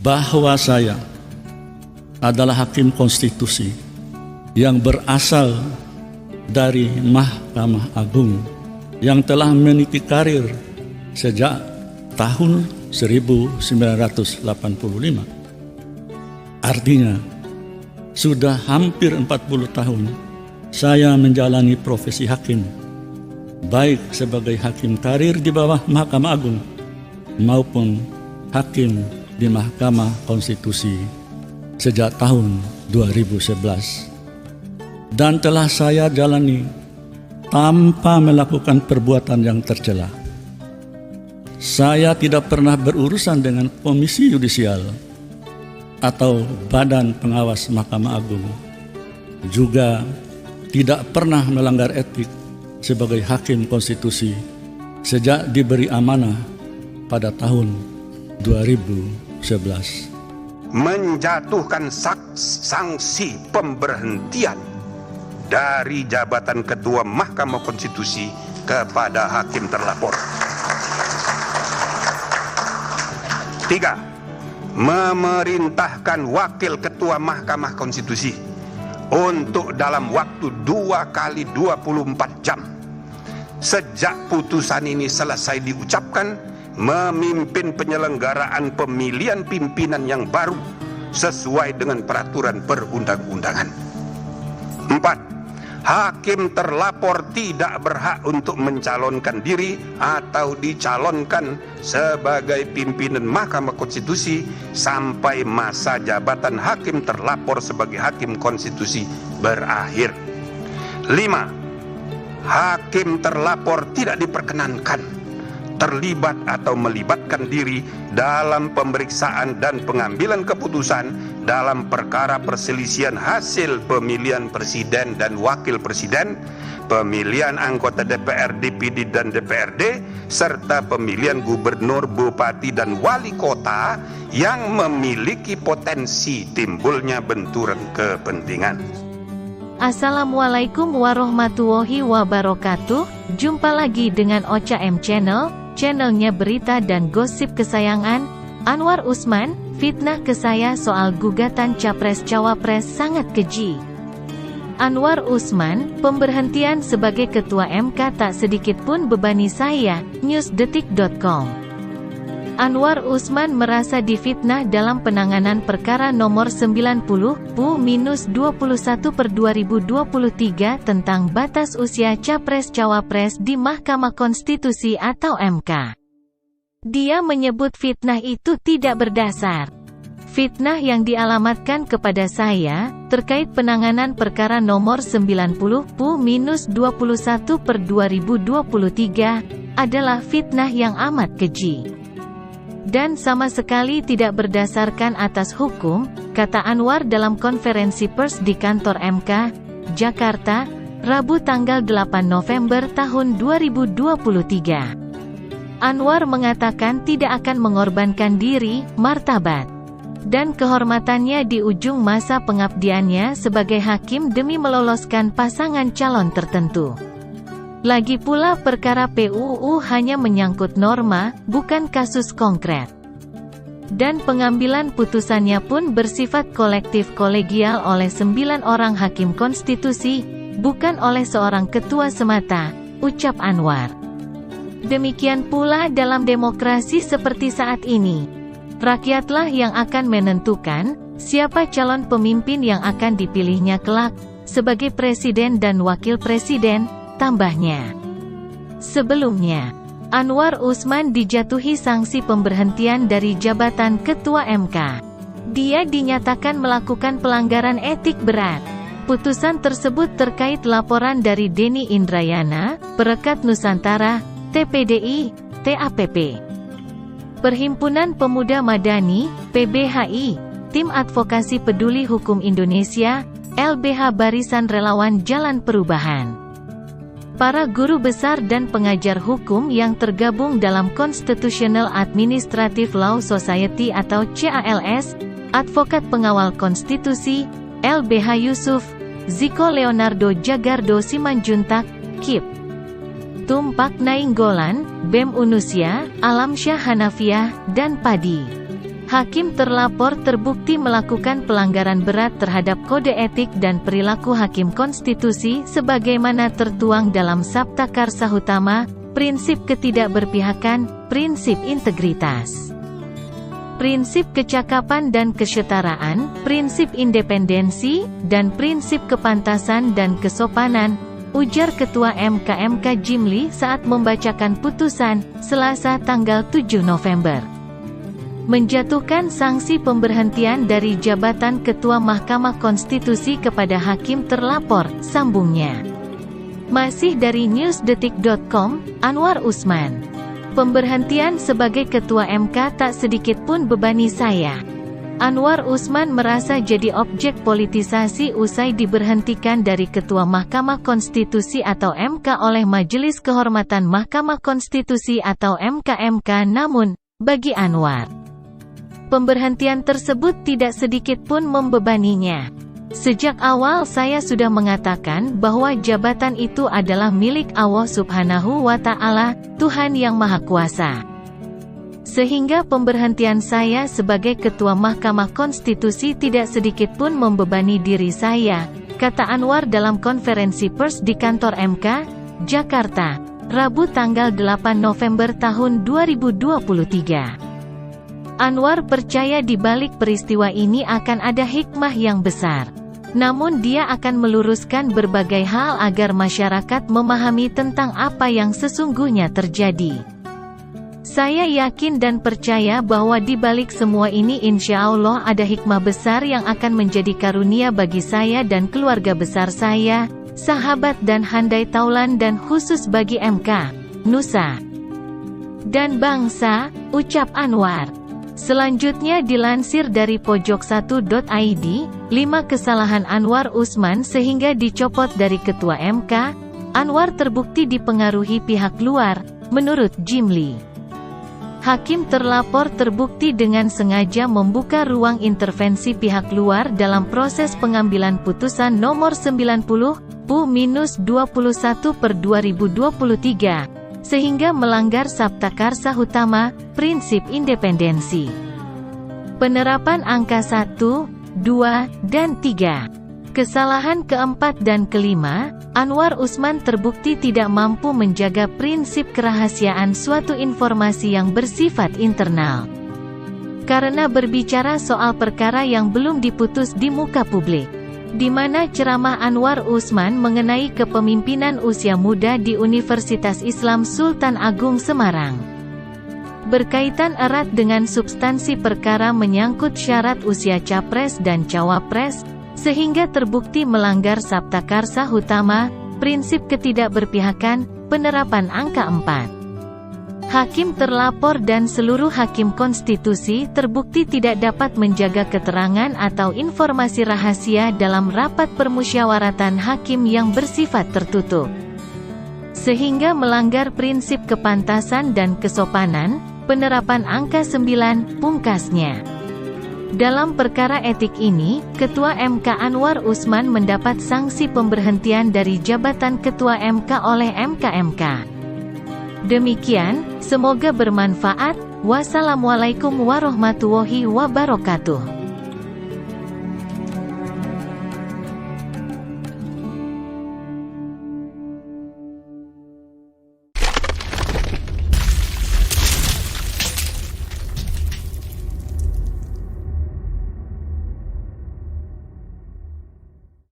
bahwa saya adalah hakim konstitusi yang berasal dari Mahkamah Agung yang telah meniti karir sejak tahun 1985. Artinya, sudah hampir 40 tahun saya menjalani profesi hakim, baik sebagai hakim karir di bawah Mahkamah Agung maupun hakim di Mahkamah Konstitusi sejak tahun 2011, dan telah saya jalani tanpa melakukan perbuatan yang tercela. Saya tidak pernah berurusan dengan komisi yudisial atau badan pengawas Mahkamah Agung, juga tidak pernah melanggar etik sebagai hakim konstitusi sejak diberi amanah pada tahun 2011. Menjatuhkan sanksi pemberhentian dari jabatan Ketua Mahkamah Konstitusi kepada hakim terlapor. 3. Memerintahkan Wakil Ketua Mahkamah Konstitusi untuk dalam waktu 2 kali 24 jam sejak putusan ini selesai diucapkan, memimpin penyelenggaraan pemilihan pimpinan yang baru sesuai dengan peraturan perundang-undangan. 4. Hakim terlapor tidak berhak untuk mencalonkan diri atau dicalonkan sebagai pimpinan Mahkamah Konstitusi sampai masa jabatan hakim terlapor sebagai hakim konstitusi berakhir. 5. Hakim terlapor tidak diperkenankan terlibat atau melibatkan diri dalam pemeriksaan dan pengambilan keputusan dalam perkara perselisihan hasil pemilihan presiden dan wakil presiden, pemilihan anggota DPR, DPD dan DPRD, serta pemilihan gubernur, bupati dan wali kota yang memiliki potensi timbulnya benturan kepentingan. Assalamualaikum warahmatullahi wabarakatuh. Jumpa lagi dengan Ocha M Channel, channelnya berita dan gosip kesayangan Anwar Usman. Fitnah ke saya soal gugatan Capres-Cawapres sangat keji. Anwar Usman, pemberhentian sebagai Ketua MK tak sedikit pun bebani saya. Newsdetik.com. Anwar Usman merasa difitnah dalam penanganan perkara nomor 90-21/2023 tentang batas usia Capres-Cawapres di Mahkamah Konstitusi atau MK. Dia menyebut fitnah itu tidak berdasar. Fitnah yang dialamatkan kepada saya, terkait penanganan perkara nomor 90-21/2023, adalah fitnah yang amat keji. Dan sama sekali tidak berdasarkan atas hukum, kata Anwar dalam konferensi pers di kantor MK, Jakarta, Rabu tanggal 8 November tahun 2023. Anwar mengatakan tidak akan mengorbankan diri, martabat, dan kehormatannya di ujung masa pengabdiannya sebagai hakim demi meloloskan pasangan calon tertentu. Lagi pula perkara PUU hanya menyangkut norma, bukan kasus konkret. Dan pengambilan putusannya pun bersifat kolektif kolegial oleh 9 orang hakim konstitusi, bukan oleh seorang ketua semata, ucap Anwar. Demikian pula dalam demokrasi seperti saat ini. Rakyatlah yang akan menentukan siapa calon pemimpin yang akan dipilihnya kelak sebagai presiden dan wakil presiden, tambahnya. Sebelumnya, Anwar Usman dijatuhi sanksi pemberhentian dari jabatan Ketua MK. Dia dinyatakan melakukan pelanggaran etik berat. Putusan tersebut terkait laporan dari Denny Indrayana, Perekat Nusantara, TPDI, TAPP, Perhimpunan Pemuda Madani, PBHI, Tim Advokasi Peduli Hukum Indonesia, LBH Barisan Relawan Jalan Perubahan, para guru besar dan pengajar hukum yang tergabung dalam Constitutional Administrative Law Society atau CALS, Advokat Pengawal Konstitusi, LBH Yusuf, Ziko Leonardo Jagardo Simanjuntak, KIP, Tumpak Nainggolan, BEM Unusia, Alamsyah Hanafiah, dan Padi Hakim terlapor terbukti melakukan pelanggaran berat terhadap kode etik dan perilaku hakim konstitusi sebagaimana tertuang dalam Sabta Karsa Utama, prinsip ketidakberpihakan, prinsip integritas, prinsip kecakapan dan kesetaraan, prinsip independensi, dan prinsip kepantasan dan kesopanan, ujar Ketua MK Jimli saat membacakan putusan, Selasa tanggal 7 November. Menjatuhkan sanksi pemberhentian dari jabatan Ketua Mahkamah Konstitusi kepada hakim terlapor, sambungnya. Masih dari newsdetik.com, Anwar Usman. Pemberhentian sebagai Ketua MK tak sedikit pun bebani saya. Anwar Usman merasa jadi objek politisasi usai diberhentikan dari Ketua Mahkamah Konstitusi atau MK oleh Majelis Kehormatan Mahkamah Konstitusi atau MK. Namun, bagi Anwar, pemberhentian tersebut tidak sedikit pun membebaninya. Sejak awal saya sudah mengatakan bahwa jabatan itu adalah milik Allah Subhanahu wa Ta'ala, Tuhan Yang Maha Kuasa. Sehingga pemberhentian saya sebagai Ketua Mahkamah Konstitusi tidak sedikit pun membebani diri saya, kata Anwar dalam konferensi pers di kantor MK, Jakarta, Rabu tanggal 8 November tahun 2023. Anwar percaya di balik peristiwa ini akan ada hikmah yang besar. Namun dia akan meluruskan berbagai hal agar masyarakat memahami tentang apa yang sesungguhnya terjadi. Saya yakin dan percaya bahwa di balik semua ini insya Allah ada hikmah besar yang akan menjadi karunia bagi saya dan keluarga besar saya, sahabat dan handai taulan dan khusus bagi MK, Nusa dan bangsa, ucap Anwar. Selanjutnya dilansir dari pojok1.id, 5 kesalahan Anwar Usman sehingga dicopot dari Ketua MK, Anwar terbukti dipengaruhi pihak luar, menurut Jimli. Hakim terlapor terbukti dengan sengaja membuka ruang intervensi pihak luar dalam proses pengambilan putusan nomor 90/21/2023, sehingga melanggar Sabta Karsa Utama, prinsip independensi. Penerapan angka 1, 2, dan 3. Kesalahan keempat dan kelima, Anwar Usman terbukti tidak mampu menjaga prinsip kerahasiaan suatu informasi yang bersifat internal. Karena berbicara soal perkara yang belum diputus di muka publik, di mana ceramah Anwar Usman mengenai kepemimpinan usia muda di Universitas Islam Sultan Agung Semarang berkaitan erat dengan substansi perkara menyangkut syarat usia capres dan cawapres, sehingga terbukti melanggar Sabta Karsa Utama, prinsip ketidakberpihakan, penerapan angka 4. Hakim terlapor dan seluruh hakim konstitusi terbukti tidak dapat menjaga keterangan atau informasi rahasia dalam rapat permusyawaratan hakim yang bersifat tertutup, sehingga melanggar prinsip kepantasan dan kesopanan, penerapan angka 9, pungkasnya. Dalam perkara etik ini, Ketua MK Anwar Usman mendapat sanksi pemberhentian dari jabatan Ketua MK oleh MK. Demikian, semoga bermanfaat. Wassalamualaikum warahmatullahi wabarakatuh.